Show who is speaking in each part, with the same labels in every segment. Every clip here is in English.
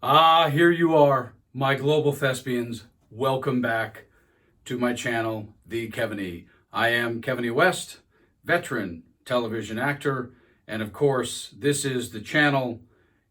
Speaker 1: Here you are, my global thespians. Welcome back to my channel, The Kevin E. I am Kevin E. West, veteran television actor, and of course, this is the channel,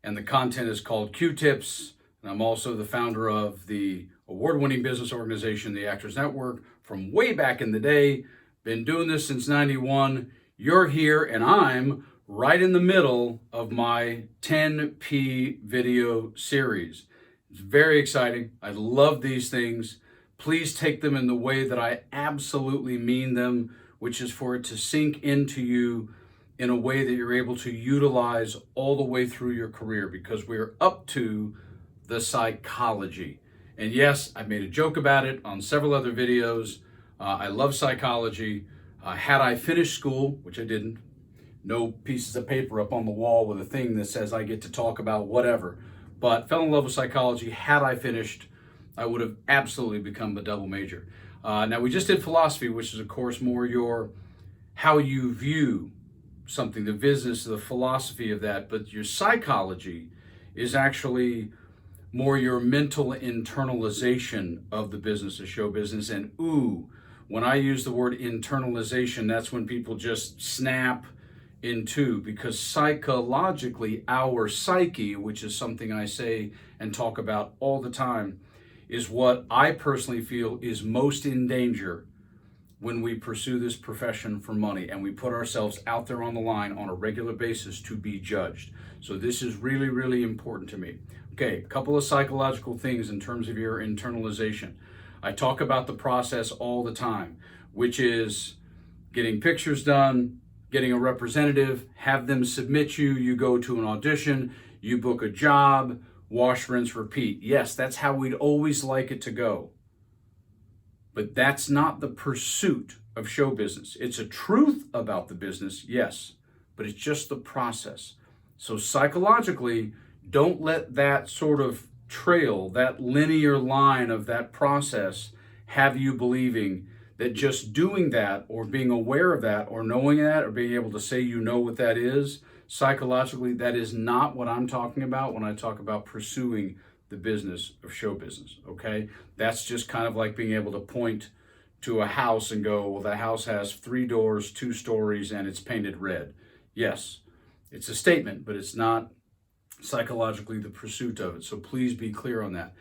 Speaker 1: and the content is called Q-Tips, and I'm also the founder of the award-winning business organization, the Actors Network, from way back in the day. Been doing this since '91. You're here, and I'm right in the middle of my 10P video series. It's very exciting. I love these things. Please take them in the way that I absolutely mean them, which is for it to sink into you in a way that you're able to utilize all the way through your career, because we're up to the psychology. And yes, I made a joke about it on several other videos. I love psychology. Had I finished school, which I didn't, no pieces of paper up on the wall with a thing that says I get to talk about whatever, but fell in love with psychology. Had I finished, I would have absolutely become a double major. Now, we just did philosophy, which is, of course, more your how you view something, the business, the philosophy of that. But your psychology is actually more your mental internalization of the business of show business. And when I use the word internalization, that's when people just snap in two, because psychologically, our psyche, which is something I say and talk about all the time, is what I personally feel is most in danger when we pursue this profession for money and we put ourselves out there on the line on a regular basis to be judged. So this is really, really important to me. Okay, a couple of psychological things in terms of your internalization. I talk about the process all the time, which is getting pictures done, getting a representative, have them submit you, you go to an audition, you book a job, wash, rinse, repeat. Yes, that's how we'd always like it to go. But that's not the pursuit of show business. It's a truth about the business, yes, but it's just the process. So psychologically, don't let that sort of trail, that linear line of that process, have you believing that just doing that or being aware of that or knowing that or being able to say you know what that is, psychologically, that is not what I'm talking about when I talk about pursuing the business of show business, okay? That's just kind of like being able to point to a house and go, well, the house has 3 doors, 2 stories, and it's painted red. Yes, it's a statement, but it's not psychologically the pursuit of it. So please be clear on that.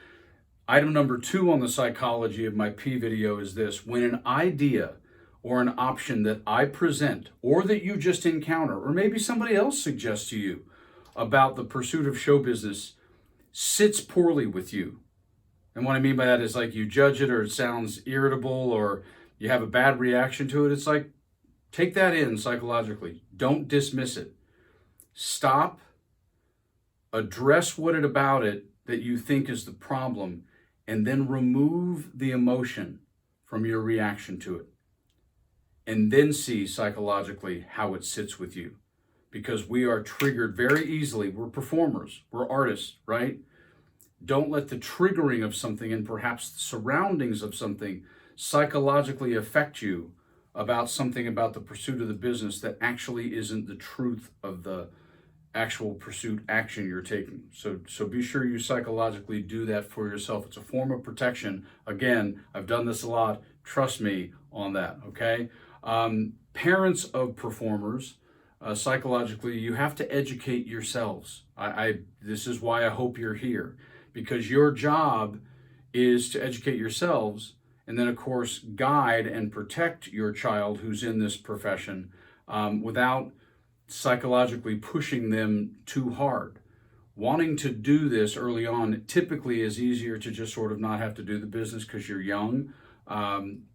Speaker 1: Item number 2 on the psychology of my P video is this: when an idea or an option that I present or that you just encounter, or maybe somebody else suggests to you about the pursuit of show business, sits poorly with you. And what I mean by that is, like, you judge it, or it sounds irritable, or you have a bad reaction to it. It's like, take that in psychologically. Don't dismiss it. Stop, address what it about it that you think is the problem, and then remove the emotion from your reaction to it. And then see psychologically how it sits with you. Because we are triggered very easily. We're performers, we're artists, right? Don't let the triggering of something and perhaps the surroundings of something psychologically affect you about something about the pursuit of the business that actually isn't the truth of the actual pursuit action you're taking. So be sure you psychologically do that for yourself. It's a form of protection. Again, I've done this a lot. Trust me on that, okay? Parents of performers, psychologically, you have to educate yourselves. This is why I hope you're here, because your job is to educate yourselves and then, of course, guide and protect your child who's in this profession without psychologically pushing them too hard. Wanting to do this early on typically is easier to just sort of not have to do the business because you're young,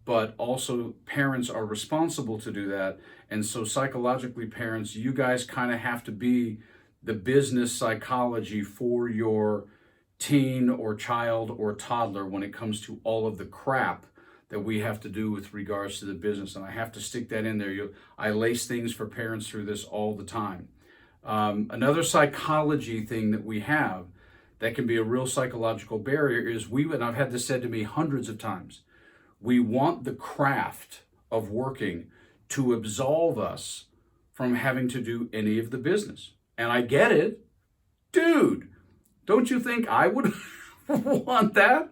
Speaker 1: but also parents are responsible to do that. And so psychologically, parents, you guys kind of have to be the business psychology for your teen or child or toddler when it comes to all of the crap that we have to do with regards to the business. And I have to stick that in there. I lace things for parents through this all the time. Another psychology thing that we have that can be a real psychological barrier is and I've had this said to me hundreds of times, we want the craft of working to absolve us from having to do any of the business. And I get it. Dude, Don't you think I would want that?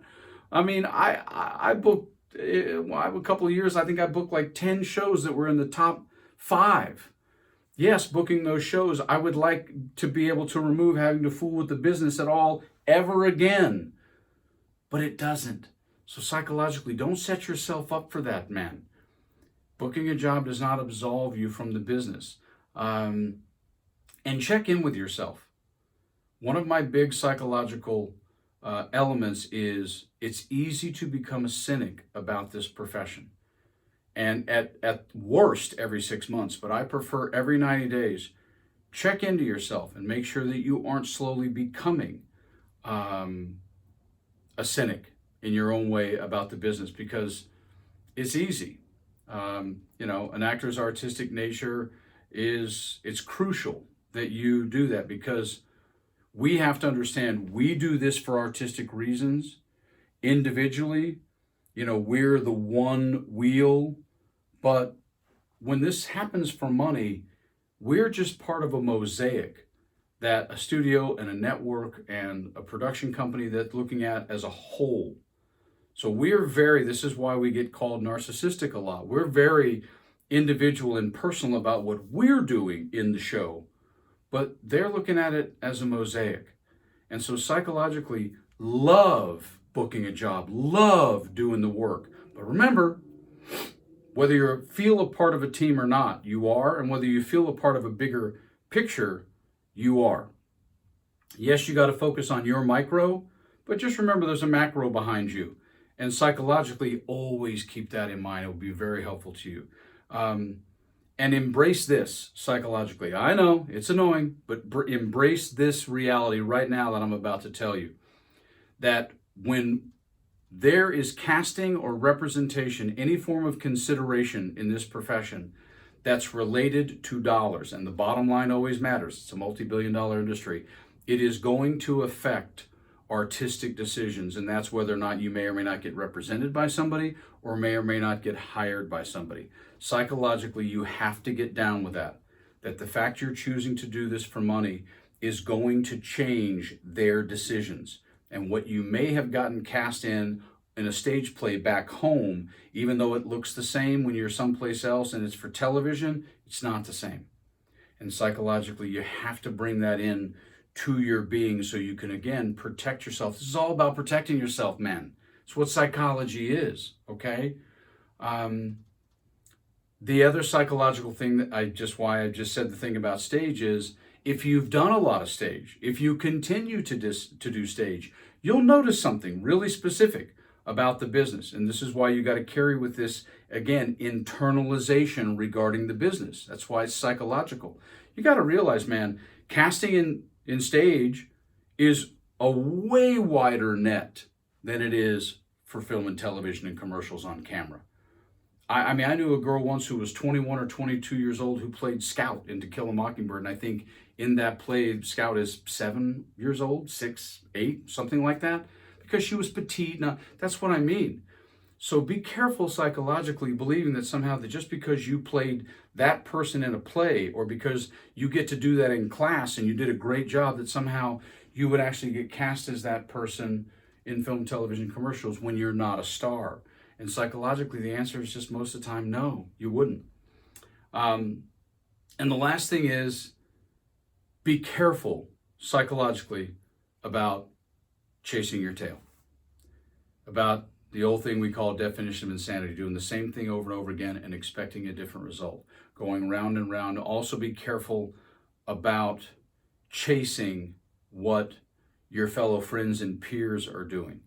Speaker 1: I mean, I booked, well, I have a couple of years, I think I booked like 10 shows that were in the top 5. Yes, booking those shows, I would like to be able to remove having to fool with the business at all ever again. But it doesn't. So psychologically, don't set yourself up for that, man. Booking a job does not absolve you from the business. And check in with yourself. One of my big psychological elements is it's easy to become a cynic about this profession. And at worst, every 6 months, but I prefer every 90 days. Check into yourself and make sure that you aren't slowly becoming a cynic in your own way about the business, because it's easy. An actor's artistic nature it's crucial that you do that, because we have to understand we do this for artistic reasons. Individually, we're the one wheel, but when this happens for money, we're just part of a mosaic that a studio and a network and a production company that's looking at as a whole. So this is why we get called narcissistic a lot. We're very individual and personal about what we're doing in the show, but they're looking at it as a mosaic. And so psychologically, love booking a job, love doing the work. But remember, whether you feel a part of a team or not, you are, and whether you feel a part of a bigger picture, you are. Yes, you got to focus on your micro, but just remember there's a macro behind you. And psychologically, always keep that in mind. It will be very helpful to you. And embrace this psychologically. I know it's annoying, but embrace this reality right now that I'm about to tell you. That when there is casting or representation, any form of consideration in this profession that's related to dollars, and the bottom line always matters, it's a multi-billion-dollar industry, it is going to affect artistic decisions, and that's whether or not you may or may not get represented by somebody or may not get hired by somebody. Psychologically, you have to get down with that the fact you're choosing to do this for money is going to change their decisions. And what you may have gotten cast in a stage play back home, even though it looks the same when you're someplace else and it's for television, it's not the same. And psychologically, you have to bring that in to your being so you can, again, protect yourself. This is all about protecting yourself, man. It's what psychology is, okay? The other psychological thing why I just said the thing about stage is, if you've done a lot of stage, if you continue to do stage, you'll notice something really specific about the business. And this is why you got to carry with this, again, internalization regarding the business. That's why it's psychological. You got to realize, man, casting in stage is a way wider net than it is for film and television and commercials on camera. I mean, I knew a girl once who was 21 or 22 years old who played Scout in To Kill a Mockingbird. And I think in that play, Scout is 7 years old, 6, 8, something like that, because she was petite. Now, that's what I mean. So be careful psychologically believing that somehow that just because you played that person in a play, or because you get to do that in class and you did a great job, that somehow you would actually get cast as that person in film, television, commercials when you're not a star. And psychologically, the answer is just most of the time, no, you wouldn't. And the last thing is, be careful psychologically about chasing your tail. About the old thing we call definition of insanity, doing the same thing over and over again and expecting a different result, going round and round. Also be careful about chasing what your fellow friends and peers are doing.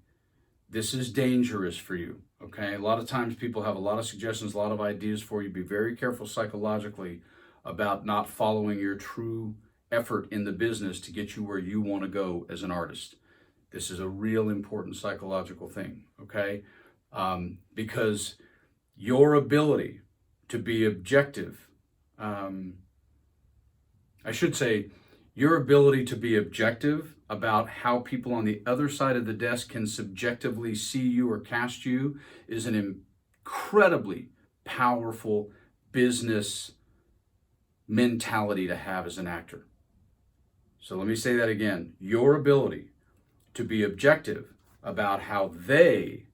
Speaker 1: This is dangerous for you, okay? A lot of times people have a lot of suggestions, a lot of ideas for you. Be very careful psychologically about not following your true effort in the business to get you where you want to go as an artist. This is a real important psychological thing, okay? Because your ability to be objective, your ability to be objective about how people on the other side of the desk can subjectively see you or cast you is an incredibly powerful business mentality to have as an actor. So let me say that again. Your ability to be objective about how they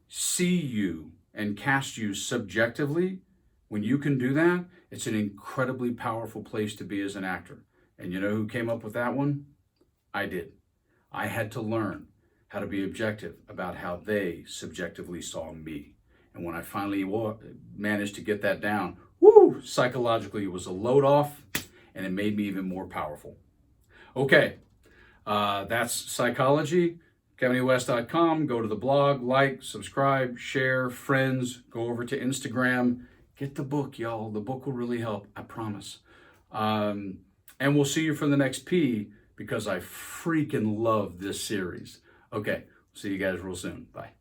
Speaker 1: see you and cast you subjectively, when you can do that, it's an incredibly powerful place to be as an actor. And you know who came up with that one? I did. I had to learn how to be objective about how they subjectively saw me. And when I finally managed to get that down, woo, psychologically it was a load off, and it made me even more powerful. Okay, that's psychology. KevinEWest.com. Go to the blog, like, subscribe, share, friends. Go over to Instagram. Get the book, y'all. The book will really help, I promise. And we'll see you for the next P, because I freaking love this series. Okay, see you guys real soon. Bye.